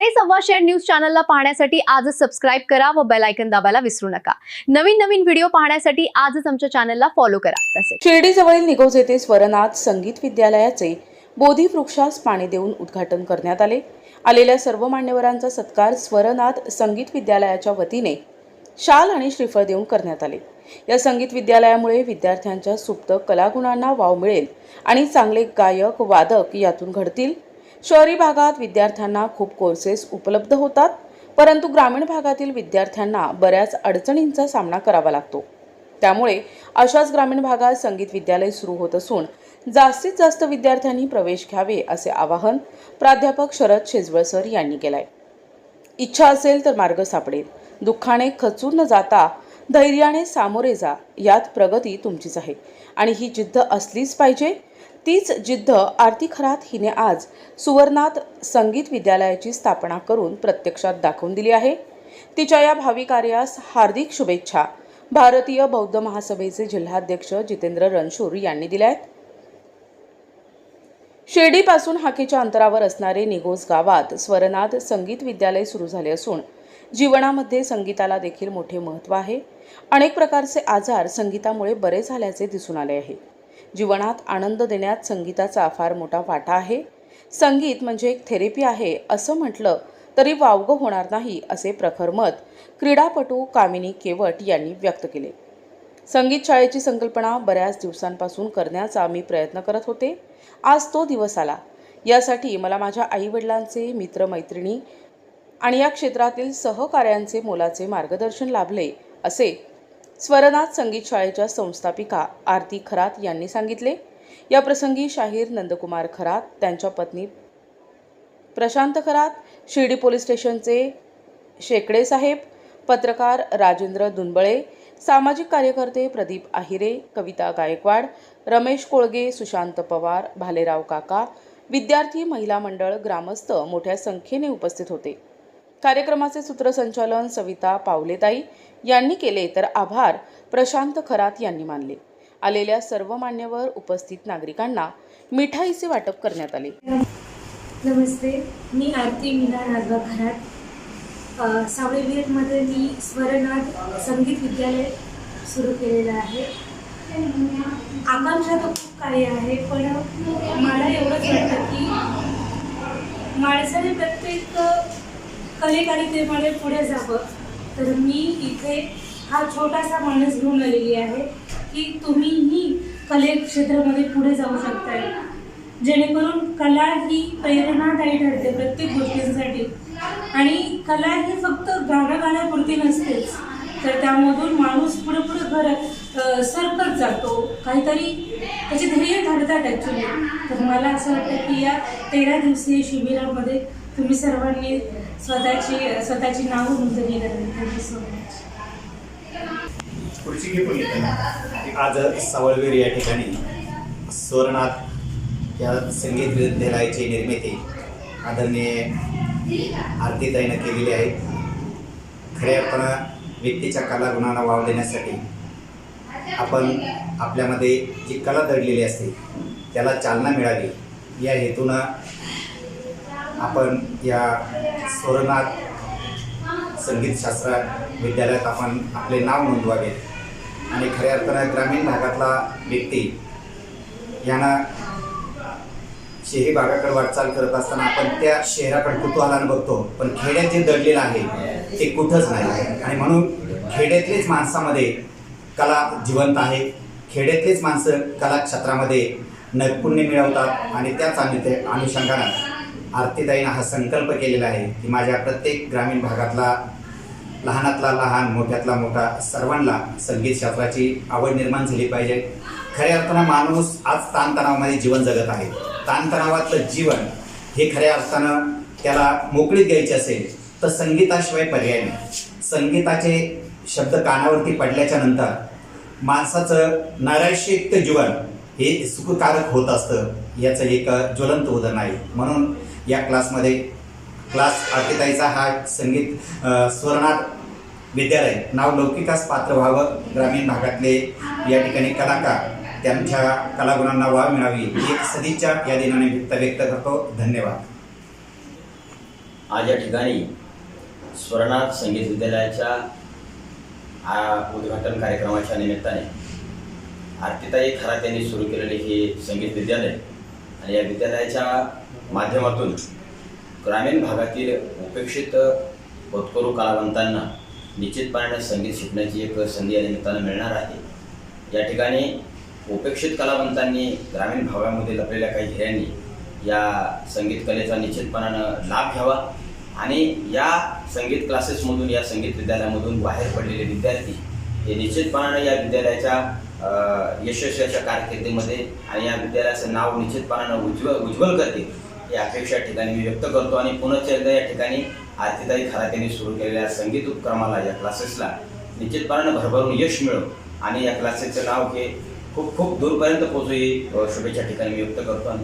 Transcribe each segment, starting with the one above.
हे संवाद न्यूज चॅनलला पाहण्यासाठी आजच सबस्क्राइब करा व बेल आयकॉन दाबायला विसरू नका। नवीन व्हिडिओ पाहण्यासाठी आजच आमच्या चॅनलला फॉलो करा। तसेच शिर्डीजवळील निगोज येथे स्वरनाथ संगीत विद्यालयाचे बोधी वृक्षास पाणी देऊन उद्घाटन करण्यात आले। आलेल्या सर्व मान्यवरांचा सत्कार स्वरनाथ संगीत विद्यालयाच्या वतीने शाल आणि श्रीफळ देऊन करण्यात आले। या संगीत विद्यालयामुळे विद्यार्थ्यांच्या सुप्त कलागुणांना वाव मिळेल आणि चांगले गायक वादक यातून घडतील। शहरी भागात विद्यार्थ्यांना खूप कोर्सेस उपलब्ध होतात, परंतु ग्रामीण भागातील विद्यार्थ्यांना बऱ्याच अडचणींचा सामना करावा लागतो। त्यामुळे अशाच ग्रामीण भागात संगीत विद्यालय सुरू होत असून जास्तीत जास्त विद्यार्थ्यांनी प्रवेश घ्यावे असे आवाहन प्राध्यापक शरद शेजवळ सर यांनी केले आहे। इच्छा असेल तर मार्ग सापडेल। दुःखाने खचून न जाता धैर्याने सामोरे जा, यात प्रगती तुमचीच आहे आणि ही जिद्द असलीच पाहिजे। तीच जिद्द आरती खरात हिने आज सुवर्णात संगीत विद्यालयाची स्थापना करून प्रत्यक्षात दाखवून दिली आहे। तिच्या या भावी कार्यास हार्दिक शुभेच्छा भारतीय बौद्ध महासभेचे जिल्हाध्यक्ष जितेंद्र रणशूर यांनी दिल्या आहेत। शिर्डीपासून हाकेच्या अंतरावर असणारे निगोज गावात स्वरनाथ संगीत विद्यालय सुरू झाले असून जीवनामध्ये संगीताला देखील मोठे महत्त्व आहे। अनेक प्रकारचे आजार संगीतामुळे बरे झाल्याचे दिसून आले आहे। जीवनात आनंद देण्यात संगीताचा फार मोठा वाटा आहे। संगीत म्हणजे एक थेरपी आहे असं म्हटलं तरी वावगं होणार नाही असे प्रखर मत क्रीडापटू कामिनी केवट यांनी व्यक्त केले। संगीत शाळेची संकल्पना बऱ्याच दिवसांपासून करण्याचा मी प्रयत्न करत होते। आज तो दिवस आला। यासाठी मला माझ्या आईवडिलांचे, मित्रमैत्रिणी आणि या क्षेत्रातील सहकार्यांचे मोलाचे मार्गदर्शन लाभले असे स्वरनाथ संगीत शाळेच्या संस्थापिका आरती खरात यांनी सांगितले। या प्रसंगी शाहीर नंदकुमार खरात, त्यांच्या पत्नी प्रशांत खरात, शिर्डी पोलीस स्टेशनचे शेकडे साहेब, पत्रकार राजेंद्र दुनबळे, सामाजिक कार्यकर्ते प्रदीप आहिरे, कविता गायकवाड, रमेश कोळगे, सुशांत पवार, भालेराव काका, विद्यार्थी, महिला मंडळ, ग्रामस्थ मोठ्या संख्येने उपस्थित होते। कार्यक्रमाचे सूत्रसंचालन सविता पावलेताई यांनी केले तर आभार प्रशांत खरात यांनी मानले। आलेल्या सर्व मान्यवर उपस्थित नागरिकांना मिठाईचे वाटप करण्यात आले। नमस्ते, मी आरती मीना राघव खरात। सावळीमध्ये मी स्वरनाथ संगीत विद्यालय सुरू केलेलं आहे। आकांक्षा तर खूप काही आहे, पण मला एवढंच वाटतं की माणसाने प्रत्येक कलेकारितेमध्ये पुढे जावं। तर मी इथे हा छोटासा माणूस घेऊन आलेली आहे की तुम्हीही कले क्षेत्रामध्ये पुढे जाऊ शकताय, जेणेकरून कला ही प्रेरणादायी ठरते प्रत्येक गोष्टींसाठी। आणि कला ही फक्त गाणं गाण्यापुरती नसतेच, तर त्यामधून माणूस पुढे सरकत जातो, काहीतरी त्याचे ध्येय ठरतात ॲक्च्युली। तर मला असं वाटतं की या 13 दिवसीय शिबिरामध्ये तुम्ही सर्वांनी स्वतःची नावं नोंदणी करावी। Thank you so much. आज सावळवेर या ठिकाणी स्वरनाथ या संगीत विद्यालयाची निर्मिती आदरणीय आरतीताईनं केलेली आहे। खऱ्या अर्थानं व्यक्तीच्या कलागुणांना वाव देण्यासाठी आपण आपल्यामध्ये जी कला दडलेली असते त्याला चालना मिळावी या हेतूनं आपण या स्वरनाथ संगीतशास्त्र विद्यालयात आपण आपले नाव नोंदवावे आणि खऱ्या अर्थानं ग्रामीण भागातला व्यक्ती यांना शहरी भागाकडे वाटचाल करत असताना आपण त्या शहराकडे कुतूहलानं बघतो, पण खेड्यात जे दडलेलं आहे ते कुठंच नाही। आणि म्हणून खेड्यातलीच माणसामध्ये कला जिवंत आहे। खेड्यातलीच माणसं कला क्षेत्रामध्ये नैपुण्य मिळवतात आणि त्याच अनुषंगानं आरतीताईनं हा संकल्प केलेला आहे की माझ्या प्रत्येक ग्रामीण भागातला लहानातला लहान, मोठ्यातला मोठा सर्वांना संगीत क्षेत्राची आवड निर्माण झाली पाहिजे। खऱ्या अर्थानं माणूस आज ताणतणावामध्ये जीवन जगत आहे। ताणतणावातलं जीवन हे खऱ्या अर्थानं त्याला मोकळीक द्यायची असेल तर संगीताशिवाय पर्याय नाही। संगीताचे शब्द कानावरती पडल्याच्या नंतर माणसाचं नैराश्ययुक्त जीवन हे सुखकारक होत असतं, याचं एक ज्वलंत उदाहरण आहे। म्हणून या क्लास आरतीताईचा हा संगीत स्वरनाथ विद्यालय नाव लौकिकास पात्र व्हावं। ग्रामीण भागातले या ठिकाणी कलाकार त्यांच्या कलागुणांना वाव मिळावी ही एक सदिच्छा या दिनाने व्यक्त करतो। धन्यवाद। आज या ठिकाणी स्वरनाथ संगीत विद्यालयाच्या उद्घाटन कार्यक्रमाच्या निमित्ताने आरतीताई खरात यांनी सुरू केलेले हे संगीत विद्यालय आणि या विद्यालयाच्या माध्यमातून ग्रामीण भागातील उपेक्षित होतकरू कलावंतांना निश्चितपणे संगीत शिकण्याची एक संधी या निमित्तानं मिळणार आहे। या ठिकाणी उपेक्षित कलावंतांनी ग्रामीण भागामध्ये लपलेल्या काही हिऱ्यांनी या संगीत कलेचा निश्चितपणानं लाभ घ्यावा आणि या संगीत क्लासेसमधून या संगीत विद्यालयामधून बाहेर पडलेले विद्यार्थी हे निश्चितपणानं या विद्यालयाच्या यशस्वीच्या कारकिर्दीमध्ये आणि या विद्यालयाचं नाव निश्चितपणानं उज्ज्वल करतील ही अपेक्षा या ठिकाणी मी व्यक्त करतो आणि पुन्हा एकदा या ठिकाणी आरतीताई खरात यांनी सुरू केलेल्या संगीत उपक्रमाला या क्लासेसला निश्चितपणानं भरभरून यश मिळो आणि या क्लासेसचं नाव हे खूप खूप दूरपर्यंत पोहोचू ही शुभेच्छा ठिकाणी मी व्यक्त करतो आणि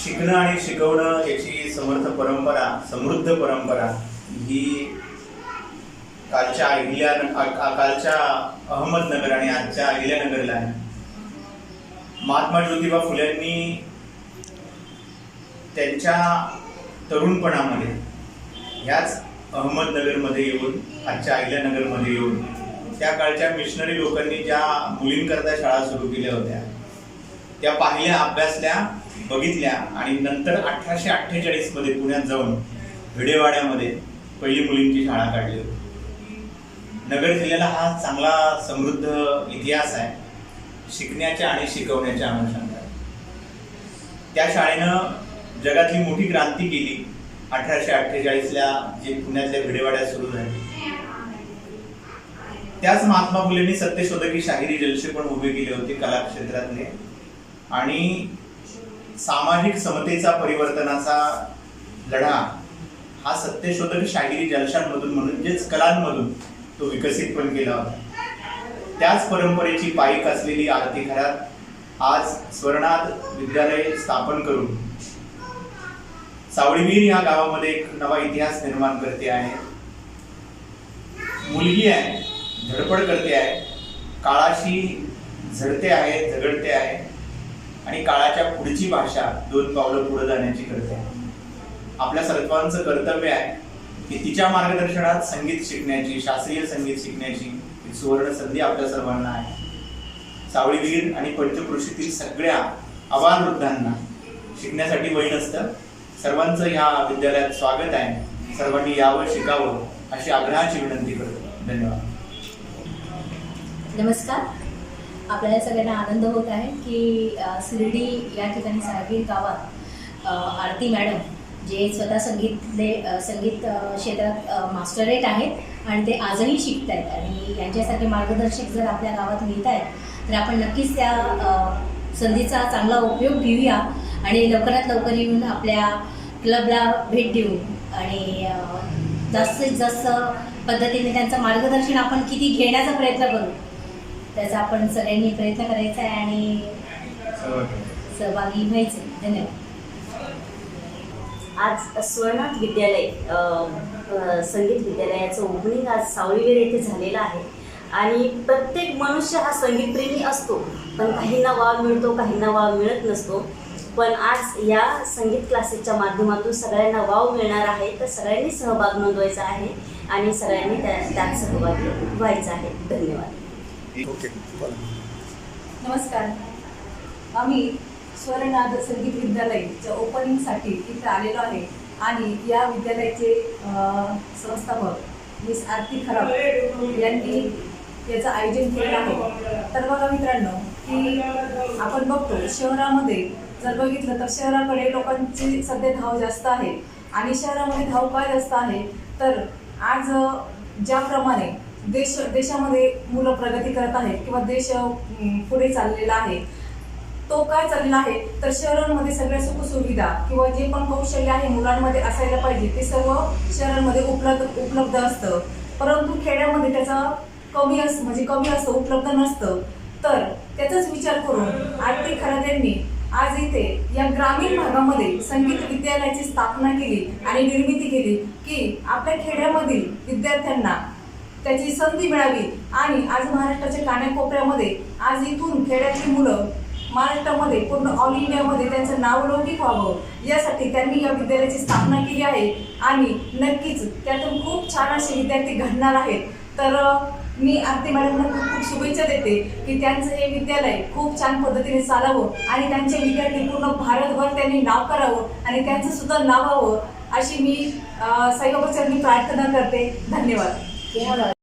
शिकणं आणि शिकवणं याची समृद्ध परंपरा ही कालच्या अहमदनगर आणि आजच्या अहिल्यानगरला आहे। महात्मा ज्योतिबा फुल्यांनी त्यांच्या तरुणपणामध्ये ह्याच अहमदनगरमध्ये येऊन आजच्या अहिल्यानगरमध्ये येऊन त्या काळच्या मिशनरी लोकांनी ज्या मुलींकरता शाळा सुरू केल्या होत्या त्या पाहिल्या, अभ्यासल्या, बघितल्या आणि नंतर 1848 मध्ये पुण्यात जाऊन भिडेवाड्यामध्ये पहिली मुलींची शाळा काढली होती। नगर जिल्ह्याला हा चांगला समृद्ध इतिहास आहे शिकण्याच्या आणि शिकवण्याच्या अनुषंगाने। त्या शाळेनं जगातली मोठी क्रांती केली 1848ला जे पुण्यातल्या भिडेवाड्यात सुरू झाली। त्याच महात्मा फुलेंनी सत्यशोधकी शाहिरी जलसे पण उभे केले होते कला क्षेत्रातले आणि सामाजिक समतेचा परिवर्तनाचा लढा हा सत्यशोधक शाहिरी जलशांमधून म्हणजेच कलांमधून तो विकसित पण केला होता। त्याच परंपरेची पाईक असलेली आरती खरात आज स्वरनाथ विद्यालय स्थापन करून सावळीवीर या गावामध्ये एक नवा इतिहास निर्माण करते आहे। मुलगी आहे, धडपड करते आहे, काळाशी झडते आहे, झगडते आहे आणि काळाच्या पुढची भाषा 2 पावलं पुढे जाण्याची करते आहे। आपल्या सर्वांचं कर्तव्य आहे की तिच्या मार्गदर्शनात संगीत शिकण्याची, शास्त्रीय संगीत शिकण्याची एक सुवर्ण संधी आपल्या सर्वांना आहे। सावळीवीर आणि पंचक्रोशीतील सगळ्या अबालवृद्धांना शिकण्यासाठी वय नसतं। सर्वांचं ह्या विद्यालयात स्वागत आहे। सर्वांनी यावं, शिकावं अशी आग्रहाची विनंती करतो। धन्यवाद। नमस्कार। आपल्याला सगळ्यांना आनंद होत आहे की शिर्डी या ठिकाणी साळगीर गावात आरती मॅडम जे स्वतः संगीत क्षेत्रात मास्टरेट आहेत आणि ते आजही शिकत आहेत आणि यांच्यासाठी मार्गदर्शक जर आपल्या गावात मिळत आहेत तर आपण नक्कीच त्या संधीचा चांगला उपयोग घेऊया आणि लवकरात लवकर येऊन आपल्या क्लबला भेट देऊन आणि जास्तीत जास्त पद्धतीने त्यांचं मार्गदर्शन आपण किती घेण्याचा प्रयत्न करू त्याचा आपण सगळ्यांनी प्रयत्न करायचा आहे आणि सहभागी व्हायचं। धन्यवाद। आज स्वरनाथ विद्यालय संगीत विद्यालयाचं ओपनिंग आज सावळीवीर येथे झालेलं आहे आणि प्रत्येक मनुष्य हा संगीतप्रेमी असतो पण काहींना वाव मिळतो, काहींना वाव मिळत नसतो। पण आज या संगीत क्लासेसच्या माध्यमातून सगळ्यांना वाव मिळणार आहे तर सगळ्यांनी सहभाग नोंदवायचा आहे आणि सगळ्यांनी त्यात सहभागी व्हायचं आहे। धन्यवाद। नमस्कार। आम्ही स्वरनाथ संगीत विद्यालयाच्या ओपनिंगसाठी इथे आलेलो आहे आणि या विद्यालयाचे संस्थापक मिस आरती खरात यांनी याचं आयोजन केलेलं आहे। तर बघा मित्रांनो की आपण बघतो शहरामध्ये जर बघितलं तर शहराकडे लोकांची सध्या धाव जास्त आहे आणि शहरामध्ये धाव काय जास्त आहे तर आज ज्याप्रमाणे देशामध्ये मुलं प्रगती करत आहेत किंवा देश पुढे चाललेला आहे तो काय चाललेला आहे तर शहरांमध्ये सगळ्या सुखसुविधा किंवा जे पण कौशल्य आहे मुलांमध्ये असायला पाहिजे ते सर्व शहरांमध्ये उपलब्ध असतं परंतु खेड्यामध्ये त्याचा कमी असतं, उपलब्ध नसतं। तर त्याचाच विचार करून आरती खरात यांनी आज इथे या ग्रामीण भागामध्ये संगीत विद्यालयाची स्थापना केली आणि निर्मिती केली की आपल्या खेड्यामधील विद्यार्थ्यांना त्याची संधी मिळावी आणि आज महाराष्ट्राच्या कानाकोपऱ्यामध्ये आज इथून खेड्यातली मुलं महाराष्ट्रामध्ये पूर्ण ऑल इंडियामध्ये त्यांचं नाव लौकिक व्हावं यासाठी त्यांनी या विद्यालयाची स्थापना केली आहे आणि नक्कीच त्यातून खूप छान असे विद्यार्थी घडणार आहेत. तर मी आरती मॅडमना खूप खूप शुभेच्छा देते की त्यांचं हे विद्यालय खूप छान पद्धतीने चालावं आणि त्यांचे विद्यार्थी पूर्ण भारतभर त्यांनी नाव करावं आणि त्यांचं सुद्धा नाव व्हावं अशी मी साईबाबा चरणी प्रार्थना करते. धन्यवाद.